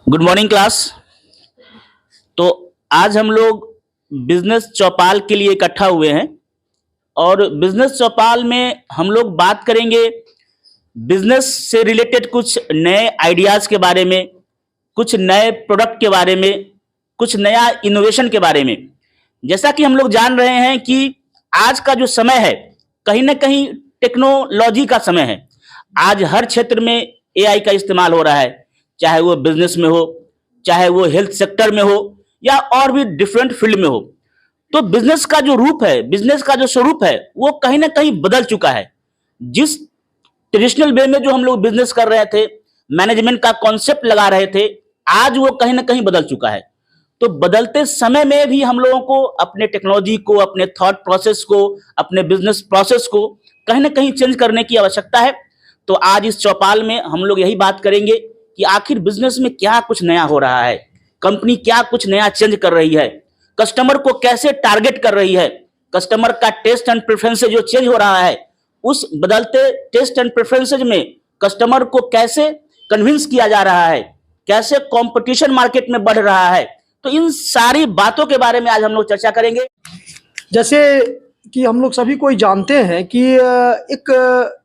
Good morning class. तो आज हम लोग बिजनेस चौपाल के लिए इकट्ठा हुए हैं और बिजनेस चौपाल में हम लोग बात करेंगे बिजनेस से रिलेटेड कुछ नए आइडियाज के बारे में, कुछ नए प्रोडक्ट के बारे में, कुछ नया इनोवेशन के बारे में। जैसा कि हम लोग जान रहे हैं कि आज का जो समय है कहीं ना कहीं टेक्नोलॉजी का समय है। आज हर क्षेत्र में एआई का इस्तेमाल हो रहा है, चाहे वो बिजनेस में हो, चाहे वो हेल्थ सेक्टर में हो या और भी डिफरेंट फील्ड में हो। तो बिजनेस का जो रूप है, बिजनेस का जो स्वरूप है, वो कहीं ना कहीं बदल चुका है। जिस ट्रेडिशनल वे में जो हम लोग बिजनेस कर रहे थे, मैनेजमेंट का कॉन्सेप्ट लगा रहे थे, आज वो कहीं ना कहीं बदल चुका है। तो बदलते समय में भी हम लोगों को अपने टेक्नोलॉजी को, अपने थॉट प्रोसेस को, अपने बिजनेस प्रोसेस को कहीं ना कहीं चेंज करने की आवश्यकता है। तो आज इस चौपाल में हम लोग यही बात करेंगे कि आखिर बिजनेस में क्या कुछ नया हो रहा है, कंपनी क्या कुछ नया चेंज कर रही है, कस्टमर को कैसे टारगेट कर रही है, कस्टमर का टेस्ट एंड प्रेफरेंसेज जो चेंज हो रहा है, उस बदलते टेस्ट एंड प्रेफरेंसेज में कस्टमर को कैसे कन्विंस किया जा रहा है, कैसे कंपटीशन मार्केट में बढ़ रहा है। तो इन सारी बातों के बारे में आज हम लोग चर्चा करेंगे। जैसे कि हम लोग सभी कोई जानते हैं कि एक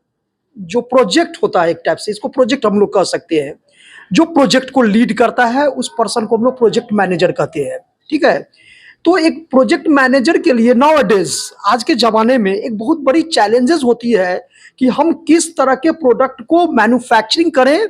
जो प्रोजेक्ट होता है, एक टाइप से इसको प्रोजेक्ट हम लोग कह सकते हैं। जो प्रोजेक्ट को लीड करता है उस पर्सन को हम लोग प्रोजेक्ट मैनेजर कहते हैं। ठीक है, तो एक प्रोजेक्ट मैनेजर के लिए नाउअडेज, आज के ज़माने में एक बहुत बड़ी चैलेंजेस होती है कि हम किस तरह के प्रोडक्ट को मैन्युफैक्चरिंग करें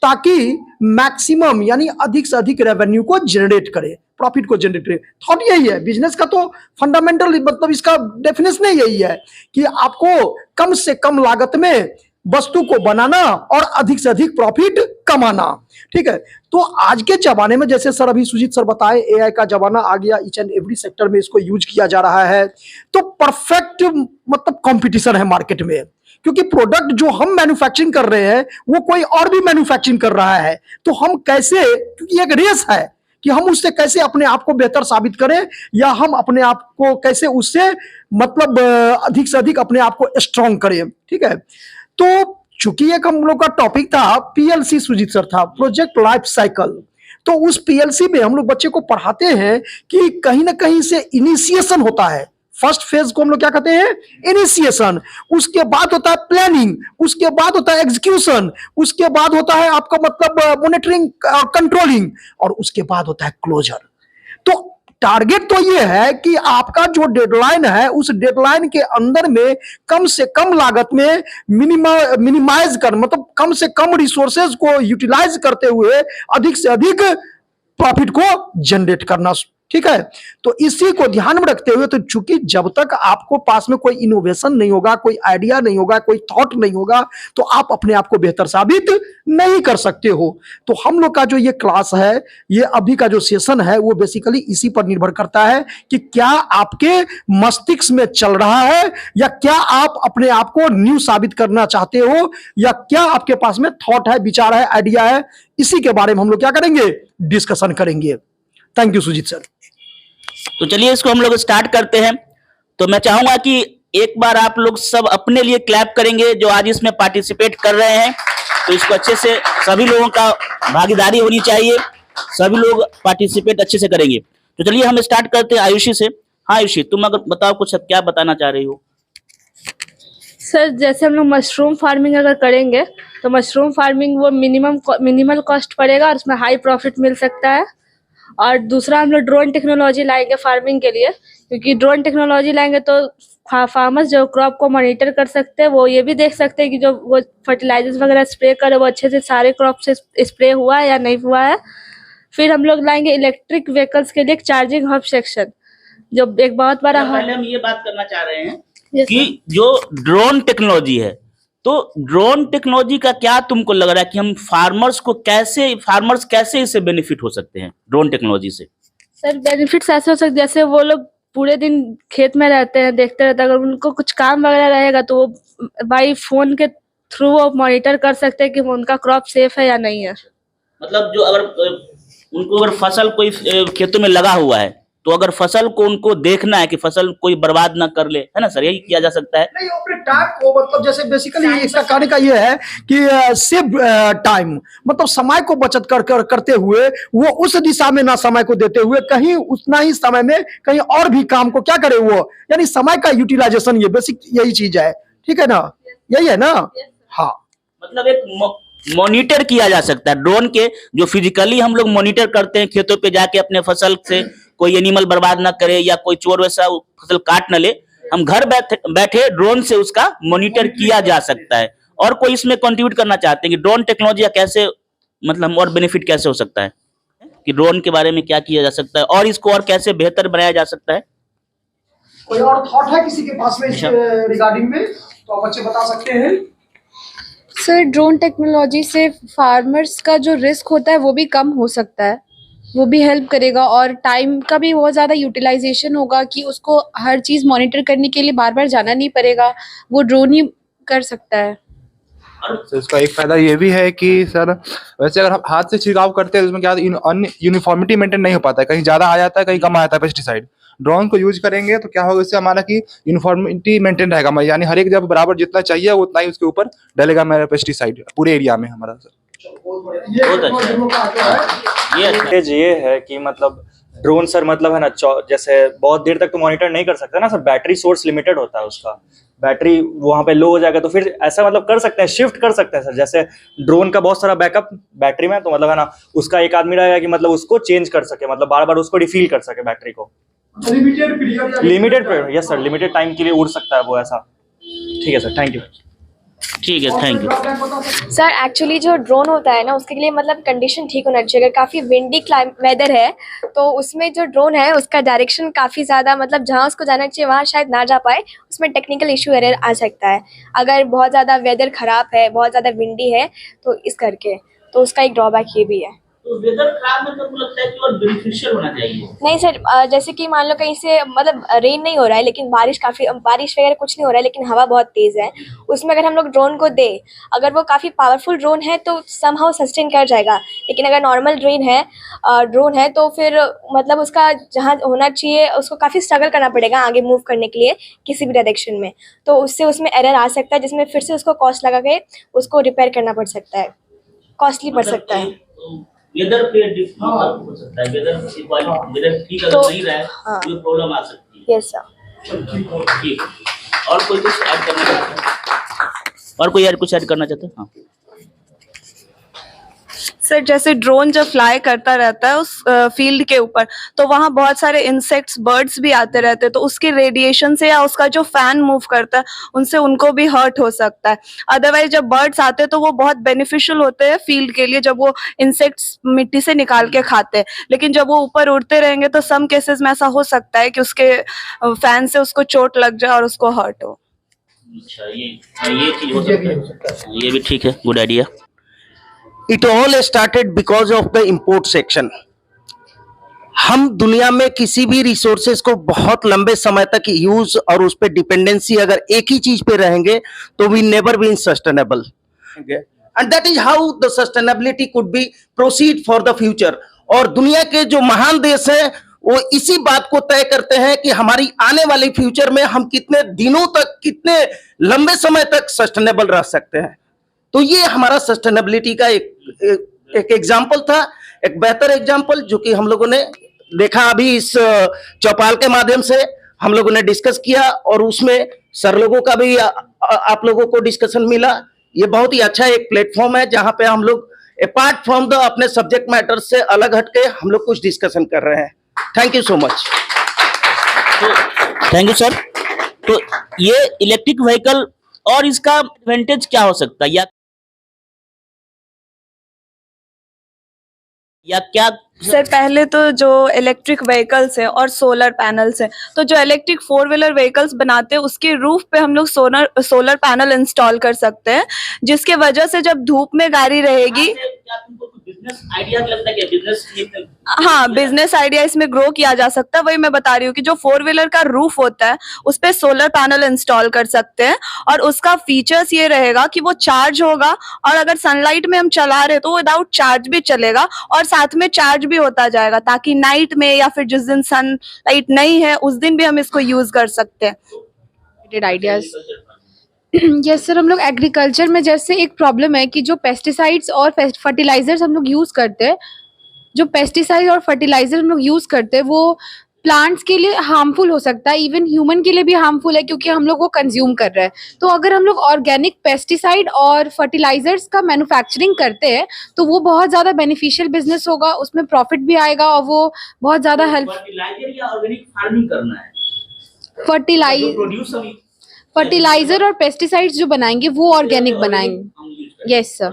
ताकि मैक्सिमम यानी अधिक से अधिक रेवेन्यू को जनरेट करे, प्रॉफिट को जनरेट करे। थॉट यही है बिजनेस का, तो फंडामेंटल मतलब इसका डेफिनेशन यही है कि आपको कम से कम लागत में वस्तु को बनाना और अधिक से अधिक प्रॉफिट कमाना। ठीक है, तो आज के जमाने में जैसे सर अभी सुजीत सर बताए, एआई का जमाना आ गया, ईच एंड एवरी सेक्टर में इसको यूज किया जा रहा है। तो परफेक्ट मतलब कंपटीशन है मार्केट में, क्योंकि प्रोडक्ट जो हम मैन्युफैक्चरिंग कर रहे हैं वो कोई और भी मैन्युफैक्चरिंग कर रहा है। तो हम कैसे, क्योंकि एक रेस है कि हम उससे कैसे अपने आप को बेहतर साबित करें या हम अपने आप को कैसे उससे मतलब अधिक से अधिक अपने आप को स्ट्रांग करें। ठीक है, तो चूंकि एक हम लोग का टॉपिक था पीएलसी, सुजीत सर था, प्रोजेक्ट लाइफ साइकिल। तो उस पीएलसी में हम लोग बच्चे को पढ़ाते हैं कि कहीं ना कहीं से इनिशिएशन होता है। फर्स्ट फेज को हम लोग क्या कहते हैं? इनिशिएशन। उसके बाद होता है प्लानिंग, उसके बाद होता है एग्जीक्यूशन, उसके बाद होता है आपका मतलब मॉनिटरिंग, कंट्रोलिंग, और उसके बाद होता है क्लोजर। तो टारगेट तो ये है कि आपका जो डेडलाइन है उस डेडलाइन के अंदर में कम से कम लागत में मिनिमाइज कर, मतलब कम से कम रिसोर्सेज को यूटिलाइज करते हुए अधिक से अधिक प्रॉफिट को जनरेट करना। ठीक है, तो इसी को ध्यान में रखते हुए, तो चूंकि जब तक आपको पास में कोई इनोवेशन नहीं होगा, कोई आइडिया नहीं होगा, कोई थॉट नहीं होगा, तो आप अपने आप को बेहतर साबित नहीं कर सकते हो। तो हम लोग का जो ये क्लास है, ये अभी का जो सेशन है, वो बेसिकली इसी पर निर्भर करता है कि क्या आपके मस्तिष्क में चल रहा है या क्या आप अपने आप को न्यू साबित करना चाहते हो, या क्या आपके पास में थॉट है, विचार है, आइडिया है। इसी के बारे में हम लोग क्या करेंगे? डिस्कशन करेंगे। Thank you Sujit sir. तो चलिए इसको हम लोग स्टार्ट करते हैं। तो मैं चाहूंगा कि एक बार आप लोग सब अपने लिए क्लैप करेंगे जो आज इसमें पार्टिसिपेट कर रहे हैं। तो इसको अच्छे से सभी लोगों का भागीदारी होनी चाहिए, सभी लोग पार्टिसिपेट अच्छे से करेंगे। तो चलिए हम स्टार्ट करते हैं आयुषी से। हाँ आयुषी, तुम अगर बताओ कुछ क्या बताना चाह रही हो। सर जैसे हम लोग मशरूम फार्मिंग अगर करेंगे तो मशरूम फार्मिंग वो मिनिमल कॉस्ट पड़ेगा और उसमें हाई प्रॉफिट मिल सकता है। और दूसरा हम लोग ड्रोन टेक्नोलॉजी लाएंगे फार्मिंग के लिए, क्योंकि ड्रोन टेक्नोलॉजी लाएंगे तो फार्मर्स जो क्रॉप को मॉनिटर कर सकते हैं, वो ये भी देख सकते हैं कि जो वो फर्टिलाइजर्स वगैरह स्प्रे करे वो अच्छे से सारे क्रॉप से स्प्रे हुआ है या नहीं हुआ है। फिर हम लोग लाएंगे इलेक्ट्रिक व्हीकल्स के लिए एक चार्जिंग हब सेक्शन, जो एक बहुत बड़ा पहले हम ये बात करना चाह रहे हैं कि जो ड्रोन टेक्नोलॉजी है, तो ड्रोन टेक्नोलॉजी का क्या तुमको लग रहा है कि हम फार्मर्स कैसे इससे बेनिफिट हो सकते हैं ड्रोन टेक्नोलॉजी से? सर बेनिफिट्स ऐसे हो सकते जैसे वो लोग पूरे दिन खेत में रहते हैं, देखते रहते हैं, अगर उनको कुछ काम वगैरह रहेगा तो वो बाई फोन के थ्रू वो मॉनिटर कर सकते हैं कि उनका क्रॉप सेफ है या नहीं है। मतलब जो अगर उनको अगर फसल कोई खेतों में लगा हुआ है तो अगर फसल को उनको देखना है कि फसल कोई बर्बाद ना कर ले, है ना सर, यही किया जा सकता है। नहीं, अपने टाइम को मतलब जैसे बेसिकली इसका कहने का ये है कि सेव टाइम, मतलब समय को बचत करते हुए वो उस दिशा में ना समय को देते हुए कहीं उतना ही समय में कहीं और भी काम को क्या करे वो, यानी समय का यूटिलाइजेशन, ये बेसिक यही चीज है, ठीक है ना, यही है ना। हाँ, मतलब एक मॉनिटर किया जा सकता है ड्रोन के, जो फिजिकली हम लोग मॉनिटर करते हैं खेतों पे जाके अपने फसल से कोई एनिमल बर्बाद ना करे या कोई चोर वैसा फसल काट ना ले, हम घर बैठे ड्रोन से उसका मॉनिटर किया जा सकता है। और कोई इसमें कंट्रीब्यूट करना चाहते हैं कि ड्रोन टेक्नोलॉजी कैसे, मतलब और बेनिफिट कैसे हो सकता है, कि ड्रोन के बारे में क्या किया जा सकता है और इसको और कैसे बेहतर बनाया जा सकता है। कोई और थॉट है किसी के पास में इस रिगार्डिंग में, तो आप बच्चे बता सकते हैं। सर ड्रोन टेक्नोलॉजी से फार्मर्स का जो रिस्क होता है वो भी कम हो सकता है, वो भी हेल्प करेगा और टाइम का भी बहुत ज़्यादा यूटिलाइजेशन होगा कि उसको हर चीज़ मॉनिटर करने के लिए बार बार जाना नहीं पड़ेगा, वो ड्रोन ही कर सकता है। तो इसका एक फायदा ये भी है कि सर वैसे अगर हम हाथ से छिड़काव करते हैं तो उसमें क्या यूनिफॉर्मिटी मेंटेन नहीं हो पाता है, कहीं ज्यादा आ जाता है कहीं कम आ जाता है पेस्टिसाइड। ड्रोन को यूज करेंगे तो क्या होगा, इससे हमारा कि यूनिफॉर्मिटी मेंटेन रहेगा, यानी हर एक जब बराबर जितना चाहिए उतना ही उसके ऊपर डलेगा मेरा पेस्टिसाइड पूरे एरिया में हमारा। सर बहुत अच्छा ये एडवांटेज ये है कि मतलब ड्रोन सर मतलब है ना, जैसे बहुत देर तक तो मॉनिटर नहीं कर सकता ना सर, बैटरी सोर्स लिमिटेड होता है उसका, बैटरी वहाँ पे लो हो जाएगा तो फिर ऐसा मतलब कर सकते हैं, शिफ्ट कर सकते हैं सर। जैसे ड्रोन का बहुत सारा बैकअप बैटरी में, तो मतलब है ना उसका एक आदमी रहेगा कि मतलब उसको चेंज कर सके, मतलब बार बार उसको रिफिल कर सके बैटरी को। Limited period, yes sir, limited time के लिए उड़ सकता है वो ऐसा। ठीक है सर, थैंक यू। ठीक है, थैंक यू सर। एक्चुअली जो ड्रोन होता है ना उसके लिए मतलब कंडीशन ठीक होना चाहिए। अगर काफ़ी विंडी वेदर है तो उसमें जो ड्रोन है उसका डायरेक्शन काफ़ी ज़्यादा, मतलब जहाँ उसको जाना चाहिए वहाँ शायद ना जा पाए, उसमें टेक्निकल इशू एरर आ सकता है। अगर बहुत ज़्यादा वेदर ख़राब है, बहुत ज़्यादा विंडी है तो इस करके, तो उसका एक ड्रॉबैक ये भी है। तो वेदर खराब में तो मुझे लगता है कि और बेनिफिशियल होना चाहिए। नहीं सर, जैसे कि मान लो कहीं से मतलब रेन नहीं हो रहा है लेकिन बारिश वगैरह कुछ नहीं हो रहा है लेकिन हवा बहुत तेज़ है, उसमें अगर हम लोग ड्रोन को दे, अगर वो काफ़ी पावरफुल ड्रोन है तो समहाउ सस्टेन कर जाएगा। लेकिन अगर नॉर्मल ड्रोन है तो फिर मतलब उसका जहाँ होना चाहिए उसको काफ़ी स्ट्रगल करना पड़ेगा आगे मूव करने के लिए किसी भी डायरेक्शन में, तो उससे उसमें एरर आ सकता है जिसमें फिर से उसको कॉस्ट लगा के उसको रिपेयर करना पड़ सकता है, कॉस्टली पड़ सकता है। वेदर पे हो सकता है, वेदर ठीक अगर नहीं रहा है तो प्रॉब्लम आ सकती है। Yes sir. ठीक, और कोई कुछ ऐड करना चाहता है? और कोई कुछ ऐड करना चाहता है? हाँ सर, जैसे ड्रोन जब फ्लाई करता रहता है उस फील्ड के ऊपर तो वहाँ बहुत सारे इंसेक्ट्स, बर्ड्स भी आते रहते हैं, तो उसके रेडिएशन से या उसका जो फैन मूव करता है उनसे उनको भी हर्ट हो सकता है। अदरवाइज जब बर्ड्स आते हैं तो वो बहुत बेनिफिशियल होते हैं फील्ड के लिए, जब वो इंसेक्ट्स मिट्टी से निकाल के खाते हैं। लेकिन जब वो ऊपर उड़ते रहेंगे तो सम केसेस में ऐसा हो सकता है कि उसके फैन से उसको चोट लग जाए और उसको हर्ट हो। अच्छा, ये चीज हो सकता है, ये भी ठीक है, good idea. It all started because of the import section. हम दुनिया में किसी भी रिसोर्सेज को बहुत लंबे समय तक यूज और उस पर डिपेंडेंसी अगर एक ही चीज पे रहेंगे तो we never been sustainable, and that is how the sustainability could be proceed for the future. और दुनिया के जो महान देश हैं वो इसी बात को तय करते हैं कि हमारी आने वाली फ्यूचर में हम कितने दिनों तक, कितने लंबे समय तक सस्टेनेबल रह सकते हैं। तो ये हमारा सस्टेनेबिलिटी का एक एग्जाम्पल था, एक बेहतर एग्जाम्पल जो कि हम लोगों ने देखा अभी इस चौपाल के माध्यम से हम लोगों ने डिस्कस किया, और उसमें सर लोगों का भी आप लोगों को डिस्कशन मिला। ये बहुत ही अच्छा एक प्लेटफॉर्म है जहां पे हम लोग अपार्ट फ्रॉम द अपने सब्जेक्ट मैटर से अलग हटके हम लोग कुछ डिस्कशन कर रहे हैं। Thank you so much. Thank you sir. तो ये इलेक्ट्रिक व्हीकल और इसका एडवांटेज क्या हो सकता है, या क्या? सर, पहले तो जो इलेक्ट्रिक व्हीकल्स है और सोलर पैनल्स है, तो जो इलेक्ट्रिक 4 व्हीलर व्हीकल्स बनाते हैं उसके रूफ पे हम लोग सोलर पैनल इंस्टॉल कर सकते हैं, जिसके वजह से जब धूप में गाड़ी रहेगी। क्या तुमको बिजनेस आइडिया लगता है कि बिजनेस हाँ, बिजनेस आइडिया इसमें ग्रो किया जा सकता है। वही मैं बता रही हूँ कि जो 4 व्हीलर का रूफ होता है उस पे सोलर पैनल इंस्टॉल कर सकते हैं और उसका फीचर्स ये रहेगा कि वो चार्ज होगा और अगर सनलाइट में हम चला रहे तो विदाउट चार्ज भी चलेगा और साथ में चार्ज भी होता जाएगा, ताकि नाइट में या फिर जिस दिन सनलाइट नहीं है उस दिन भी हम इसको यूज कर सकते हैं। आइडियाज यस सर, हम लोग एग्रीकल्चर में जैसे एक प्रॉब्लम है कि जो पेस्टिसाइड्स और फर्टिलाइजर्स हम लोग यूज करते हैं, जो पेस्टिसाइड और फर्टिलाइजर हम लोग यूज करते हैं वो प्लांट्स के लिए हार्मफुल हो सकता है, इवन ह्यूमन के लिए भी हार्मफुल है क्योंकि हम लोग वो कंज्यूम कर रहे हैं। तो अगर हम लोग ऑर्गेनिक पेस्टिसाइड और फर्टिलाइजर्स का मैन्युफैक्चरिंग करते हैं तो वो बहुत ज़्यादा बेनिफिशियल बिजनेस होगा, उसमें प्रॉफिट भी आएगा और वो बहुत ज़्यादा हेल्प। फर्टिलाइजर या ऑर्गेनिक फार्मिंग करना है, फर्टिलाइजर प्रोड्यूस फर्टिलाइजर और पेस्टिसाइड्स जो बनाएंगे वो ऑर्गेनिक बनाएंगे। Yes sir.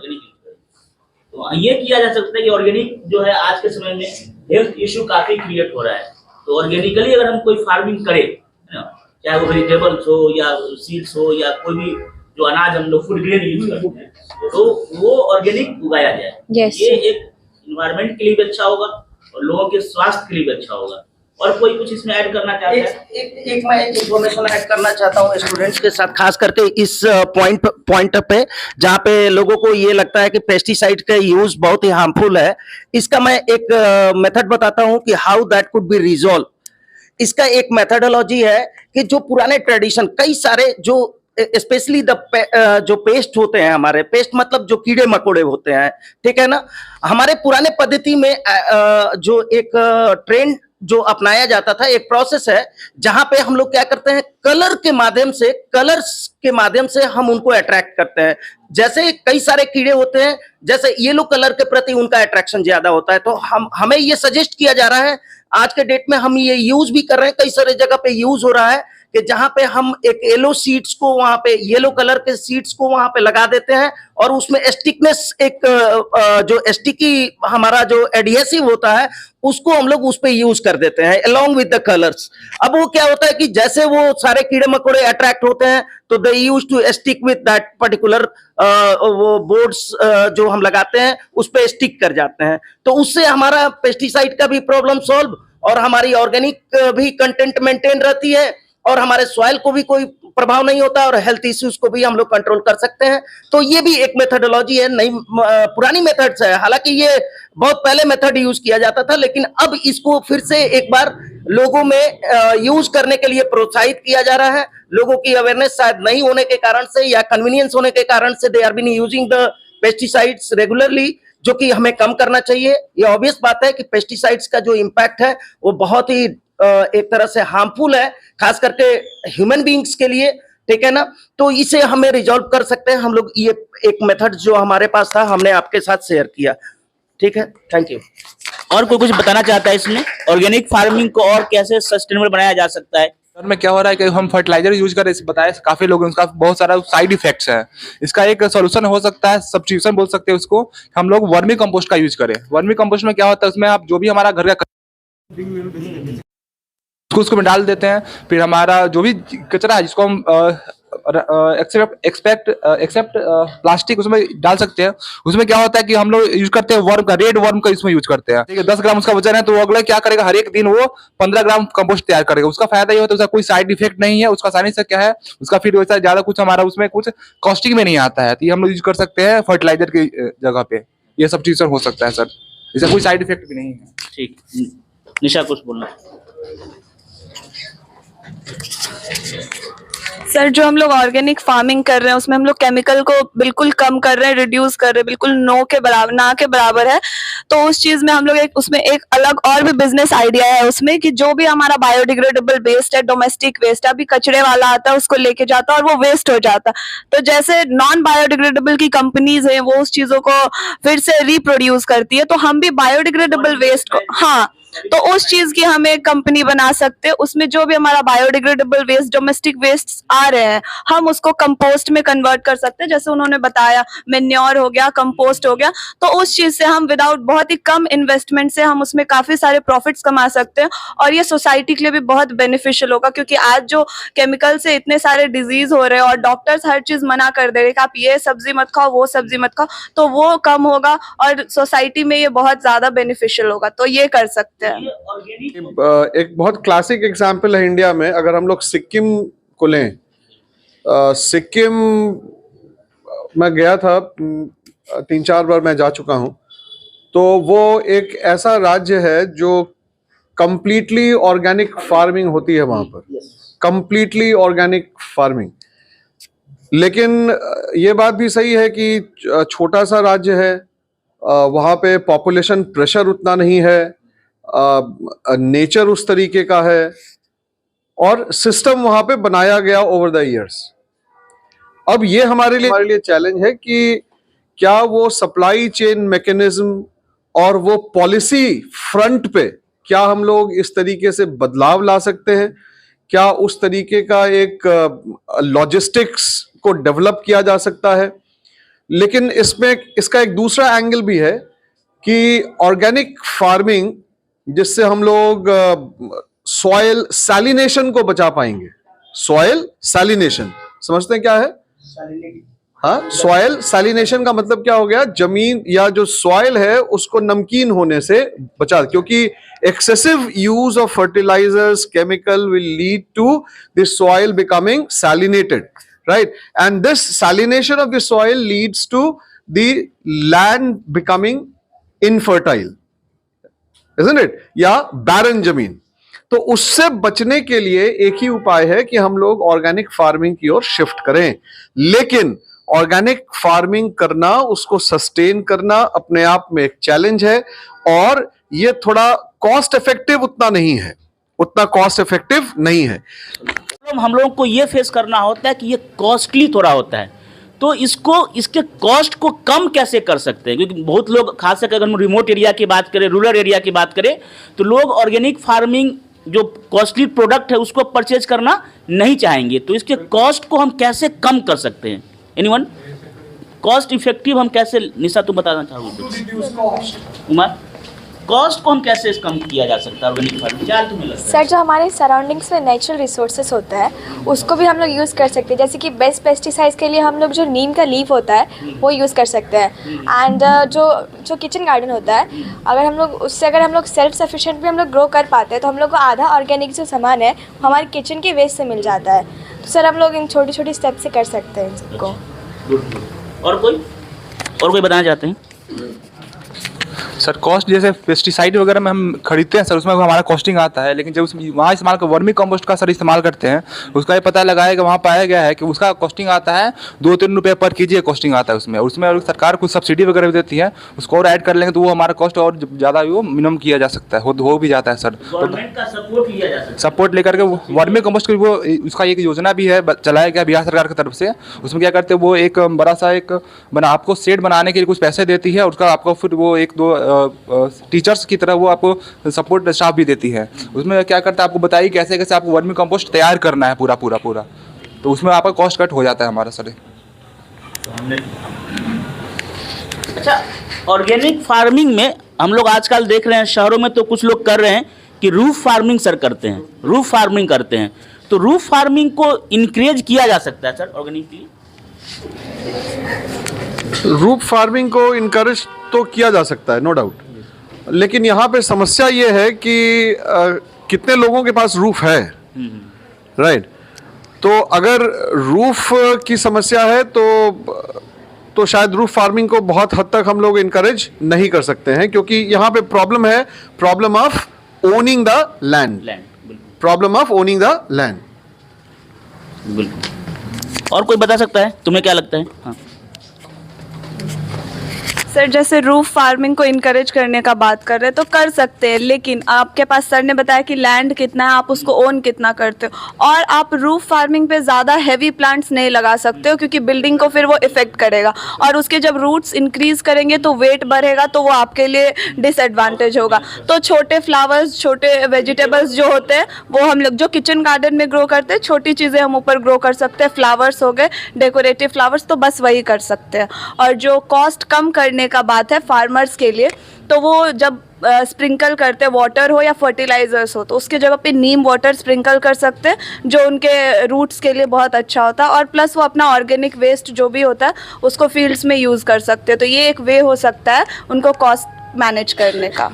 तो ये किया जा सकता है कि ऑर्गेनिक जो है आज के समय में हेल्थ इशू काफी क्रिएट हो रहा है, तो ऑर्गेनिकली अगर हम कोई फार्मिंग करें, है ना, चाहे वो वेजिटेबल्स हो या सीड्स हो या कोई भी जो अनाज हम लोग फूड ग्रेन यूज करते हैं, तो वो ऑर्गेनिक उगाया जाए। Yes. ये एक एनवायरनमेंट के लिए भी अच्छा होगा और लोगों के स्वास्थ्य के लिए भी अच्छा होगा। और कोई कुछ इसमें ऐड करना चाहता है? एक मैं एक इंफॉर्मेशन ऐड करना चाहता हूँ स्टूडेंट्स के साथ, खास करके इस पॉइंट पे जहाँ पे लोगों को ये लगता है कि पेस्टिसाइड का यूज बहुत ही हार्मफुल है। इसका मैं एक मेथड बताता हूँ कि how that could be resolve. इसका एक मेथडोलॉजी है कि जो पुराने ट्रेडिशन कई सारे जो स्पेशली जो पेस्ट होते हैं, हमारे पेस्ट मतलब जो कीड़े मकोड़े होते हैं, ठीक है ना, हमारे पुराने पद्धति में जो एक ट्रेंड जो अपनाया जाता था, एक प्रोसेस है जहां पे हम लोग क्या करते हैं, कलर्स के माध्यम से हम उनको अट्रैक्ट करते हैं। जैसे कई सारे कीड़े होते हैं, जैसे येलो कलर के प्रति उनका अट्रैक्शन ज्यादा होता है, तो हमें ये सजेस्ट किया जा रहा है, आज के डेट में हम ये यूज भी कर रहे हैं, कई सारे जगह पे यूज हो रहा है कि जहां पे हम एक येलो सीड्स को वहां पे येलो कलर के सीड्स को वहां पे लगा देते हैं और उसमें स्टिकनेस एक जो स्टिकी हमारा जो एडहेसिव होता है उसको हम लोग उस पे यूज कर देते हैं अलोंग विद द कलर्स। अब वो क्या होता है कि जैसे वो सारे कीड़े मकोड़े अट्रैक्ट होते हैं तो they use to stick with that particular वो बोर्ड्स जो हम लगाते हैं उस पे स्टिक कर जाते हैं, तो उससे हमारा पेस्टिसाइड का भी प्रॉब्लम सॉल्व और हमारी ऑर्गेनिक भी कंटेंट मेंटेन रहती है और हमारे सॉइल को भी कोई प्रभाव नहीं होता और हेल्थ इश्यूज को भी हम लोग कंट्रोल कर सकते हैं। तो ये भी एक मेथडोलॉजी है, नई पुरानी मेथड्स है, हालांकि ये बहुत पहले मेथड यूज किया जाता था, लेकिन अब इसको फिर से एक बार लोगों में यूज करने के लिए प्रोत्साहित किया जा रहा है। लोगों की अवेयरनेस शायद नहीं होने के कारण से या कन्वीनियंस होने के कारण से they are been using the pesticides regularly, जो कि हमें कम करना चाहिए। ये ऑब्वियस बात है कि पेस्टिसाइड्स का जो इम्पैक्ट है वो बहुत ही एक तरह से हार्मफुल है, खास करके ह्यूमन बीइंग्स के लिए, ठीक है ना। तो इसे हमें रिजॉल्व कर सकते हैं हम लोग, ये एक मेथड जो हमारे पास था हमने आपके साथ शेयर किया, ठीक है, थैंक यू। और कोई कुछ बताना चाहता है इसमें, ऑर्गेनिक फार्मिंग को और कैसे सस्टेनेबल बनाया जा सकता है? सर में क्या हो रहा है कि हम फर्टिलाइजर यूज कर बताया, काफी लोग उसका बहुत सारा साइड इफेक्ट्स है। इसका एक सोल्यूशन हो सकता है, सब्स्टिट्यूशन बोल सकते हैं उसको, हम लोग वर्मी कंपोस्ट का यूज करें। वर्मी कंपोस्ट में क्या होता है, उसमें आप जो भी हमारा घर का उसको में डाल देते हैं, फिर हमारा जो भी कचरा है जिसको हम एक्सेप्ट प्लास्टिक उसमें डाल सकते हैं। उसमें क्या होता है कि हम लोग यूज करते हैं वर्म का, रेड वर्म का इसमें यूज करते हैं, ठीक है। 10 ग्राम उसका वजन है तो वो अगला क्या करेगा, हर एक दिन वो 15 ग्राम कंपोस्ट तैयार करेगा। उसका फायदा ये होता है, उसका कोई साइड इफेक्ट नहीं है, उसका आसानी से क्या है, उसका फिर वैसा ज्यादा कुछ हमारा उसमें कुछ कॉस्टिंग में नहीं आता है, तो ये हम लोग यूज कर सकते हैं फर्टिलाइजर की जगह पे। ये सब चीज हो सकता है सर, इसका कोई साइड इफेक्ट भी नहीं है। ठीक, निशा कुछ बोलना? सर, जो हम लोग ऑर्गेनिक फार्मिंग कर रहे हैं उसमें हम लोग केमिकल को बिल्कुल कम कर रहे हैं, रिड्यूस कर रहे हैं, बिल्कुल ना के बराबर है। तो उस चीज में हम लोग उसमें एक अलग और भी बिजनेस आइडिया है उसमें, कि जो भी हमारा बायोडिग्रेडेबल वेस्ट है, डोमेस्टिक वेस्ट है, अभी कचरे वाला आता है उसको लेके जाता है और वो वेस्ट हो जाता है। तो जैसे नॉन बायोडिग्रेडेबल की कंपनीज है वो उस चीजों को फिर से रिप्रोड्यूस करती है, तो हम भी बायोडिग्रेडेबल वेस्ट को, हाँ, तो उस चीज की हम एक कंपनी बना सकते हैं। उसमें जो भी हमारा बायोडिग्रेडेबल वेस्ट, डोमेस्टिक वेस्ट आ रहे हैं, हम उसको कंपोस्ट में कन्वर्ट कर सकते हैं। जैसे उन्होंने बताया मेन्योर हो गया, कंपोस्ट हो गया, तो उस चीज से हम विदाउट बहुत ही कम इन्वेस्टमेंट से हम उसमें काफी सारे प्रॉफिट्स कमा सकते हैं। और ये सोसाइटी के लिए भी बहुत बेनिफिशियल होगा, क्योंकि आज जो केमिकल से इतने सारे डिजीज हो रहे हैं और डॉक्टर्स हर चीज मना कर दे रहे हैं कि आप ये सब्जी मत खाओ, वो सब्जी मत खाओ, तो वो कम होगा और सोसाइटी में ये बहुत ज्यादा बेनिफिशियल होगा। तो ये कर सकते हैं। एक बहुत क्लासिक एग्जाम्पल है इंडिया में, अगर हम लोग सिक्किम को लें, सिक्किम मैं गया था, 3-4 बार मैं जा चुका हूं, तो वो एक ऐसा राज्य है जो कंप्लीटली ऑर्गेनिक फार्मिंग होती है वहां पर, कंप्लीटली ऑर्गेनिक फार्मिंग। लेकिन ये बात भी सही है कि छोटा सा राज्य है, वहाँ पे पॉपुलेशन प्रेशर उतना नहीं है, नेचर उस तरीके का है, और सिस्टम वहाँ पे बनाया गया ओवर द इयर्स। अब ये हमारे लिए चैलेंज है कि क्या वो सप्लाई चेन मैकेनिज्म और वो पॉलिसी फ्रंट पे क्या हम लोग इस तरीके से बदलाव ला सकते हैं, क्या उस तरीके का एक लॉजिस्टिक्स को डेवलप किया जा सकता है। लेकिन इसमें इसका एक दूसरा एंगल भी है कि ऑर्गेनिक फार्मिंग, जिससे हम लोग सॉइल सैलिनेशन को बचा पाएंगे। सॉइल सैलिनेशन समझते हैं क्या है? हाँ, सॉइल सैलिनेशन का मतलब क्या हो गया? जमीन या जो सॉइल है उसको नमकीन होने से बचा, क्योंकि excessive use of fertilizers, chemical will lead to the soil becoming salinated, right? And this salination of the soil leads to the land becoming infertile, isn't it? या barren जमीन। तो उससे बचने के लिए एक ही उपाय है कि हम लोग ऑर्गेनिक फार्मिंग की ओर शिफ्ट करें। लेकिन ऑर्गेनिक फार्मिंग करना, उसको सस्टेन करना अपने आप में एक चैलेंज है, और ये थोड़ा कॉस्ट इफेक्टिव उतना नहीं है, उतना कॉस्ट इफेक्टिव नहीं है। हम लोगों को ये फेस करना होता है कि ये कॉस्टली थोड़ा होता है, तो इसके कॉस्ट को कम कैसे कर सकते हैं? क्योंकि बहुत लोग, खास करके अगर हम रिमोट एरिया की बात करें, रूरल एरिया की बात करें, तो लोग ऑर्गेनिक फार्मिंग जो कॉस्टली प्रोडक्ट है उसको परचेज करना नहीं चाहेंगे। तो इसके कॉस्ट को हम कैसे कम कर सकते हैं? एनीवन? कॉस्ट इफेक्टिव हम कैसे, निशा तुम बताना चाहोगे? उमर, कॉस्ट को हम कैसे कम किया जा सकता है ऑर्गेनिक फार्मिंग? क्या तुम्हें लगता है? सर, जो हमारे सराउंडिंग्स में नेचुरल रिसोर्सेस होता है उसको भी हम लोग यूज़ कर सकते हैं। जैसे कि बेस्ट पेस्टिसाइड्स के लिए हम लोग जो नीम का लीफ होता है वो यूज़ कर सकते हैं। एंड जो किचन गार्डन होता है, अगर हम लोग उससे अगर हम लोग सेल्फ सफिशिएंट भी हम लोग ग्रो कर पाते हैं, तो हम लोग को आधा ऑर्गेनिक जो सामान है वो हमारे किचन के वेस्ट से मिल जाता है। तो सर, हम लोग इन छोटी छोटी स्टेप से कर सकते हैं इन सबको। और कोई बताना चाहते हैं? सर, कॉस्ट जैसे पेस्टिसाइड वगैरह में हम खरीदते हैं सर, उसमें हमारा कॉस्टिंग आता है, लेकिन जब उसमें वहाँ इस्तेमाल कर वर्मी कंपोस्ट का सर इस्तेमाल करते हैं, उसका ये पता लगा है कि वहाँ पाया गया है कि उसका कॉस्टिंग आता है 2-3 रुपये पर केजी कॉस्टिंग आता है उसमें। और उसमें सरकार कुछ सब्सिडी वगैरह भी देती है, उसको और ऐड कर लेंगे तो वो हमारा कॉस्ट और ज़्यादा वो मिनिमम किया जा सकता है, हो भी जाता है सर। गवर्नमेंट का सपोर्ट लिया जा सकता है, सपोर्ट लेकर के वर्मी कंपोस्ट की वो उसका एक योजना भी है, चलाया गया बिहार सरकार की तरफ से। उसमें क्या करते हैं, वो एक बड़ा सा एक आपको सेट बनाने के लिए कुछ पैसे देती है, उसका आपको फिर वो 1-2 टीचर्स की तरह वो आपको सपोर्ट स्टाफ भी देती है। उसमें क्या करता है, आपको बताइए कैसे कैसे आपको वर्मी कंपोस्ट तैयार करना है पूरा, तो उसमें आपका कॉस्ट कट हो जाता है हमारा सर। अच्छा, ऑर्गेनिक फार्मिंग में हम लोग आजकल देख रहे हैं, शहरों में तो कुछ लोग कर रहे हैं कि रूफ फार्मिंग सर करते हैं, रूफ फार्मिंग करते हैं। तो रूफ फार्मिंग को इनक्रेज किया जा सकता है सर ऑर्गेनिकली? रूफ फार्मिंग को इनकरेज तो किया जा सकता है, नो डाउट। लेकिन यहाँ पे समस्या ये है कि कितने लोगों के पास रूफ है, राइट? तो अगर रूफ की समस्या है तो शायद रूफ फार्मिंग को बहुत हद तक हम लोग इनकरेज नहीं कर सकते हैं, क्योंकि यहाँ पे प्रॉब्लम है, problem of owning the land, problem of owning the land. बिल्कुल। और कोई बता सकता है? तुम्हें क्या लगता है? हाँ सर जैसे रूफ फार्मिंग को इनकरेज करने का बात कर रहे हैं तो कर सकते हैं, लेकिन आपके पास सर ने बताया कि लैंड कितना है, आप उसको ओन कितना करते हो, और आप रूफ फार्मिंग पे ज़्यादा हैवी प्लांट्स नहीं लगा सकते हो क्योंकि बिल्डिंग को फिर वो इफेक्ट करेगा, और उसके जब रूट्स इंक्रीज करेंगे तो वेट बढ़ेगा, तो वो आपके लिए डिसएडवांटेज होगा। तो छोटे फ्लावर्स, छोटे वेजिटेबल्स जो होते हैं वो हम लोग जो किचन गार्डन में ग्रो करते हैं, छोटी चीज़ें हम ऊपर ग्रो कर सकते हैं, फ्लावर्स हो गए, डेकोरेटिव फ्लावर्स, तो बस वही कर सकते हैं। और जो कॉस्ट कम करने का बात है फार्मर्स के लिए, तो वो जब स्प्रिंकल करते हैं, वाटर हो या फर्टिलाइजर्स हो, तो उसके जगह पे नीम वाटर स्प्रिंकल कर सकते हैं जो उनके रूट्स के लिए बहुत अच्छा होता है, और प्लस वो अपना ऑर्गेनिक वेस्ट जो भी होता है उसको फील्ड्स में यूज़ कर सकते हैं। तो ये एक वे हो सकता है उनको कॉस्ट मैनेज करने का।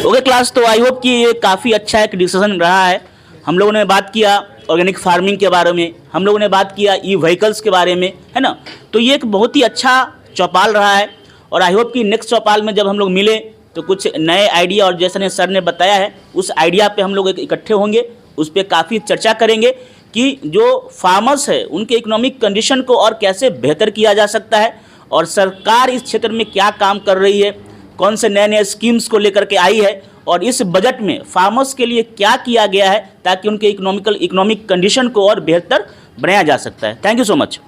ओके क्लास, तो आई होप कि ये काफ़ी अच्छा एक डिस्कशन रहा है। हम लोगों ने बात किया ऑर्गेनिक फार्मिंग के बारे में, हम लोगों ने बात किया ई व्हीकल्स के बारे में, है ना। तो ये एक बहुत ही अच्छा चौपाल रहा है, और आई होप कि नेक्स्ट चौपाल में जब हम लोग मिले तो कुछ नए आइडिया, और जैसे सर ने बताया है उस आइडिया पे हम लोग इकट्ठे होंगे, उस पर काफ़ी चर्चा करेंगे कि जो फार्मर्स है उनके इकोनॉमिक कंडीशन को और कैसे बेहतर किया जा सकता है, और सरकार इस क्षेत्र में क्या काम कर रही है, कौन से नए नए स्कीम्स को लेकर के आई है, और इस बजट में फार्मर्स के लिए क्या किया गया है ताकि उनके इकोनॉमिक कंडीशन को और बेहतर बनाया जा सकता है। Thank you so much.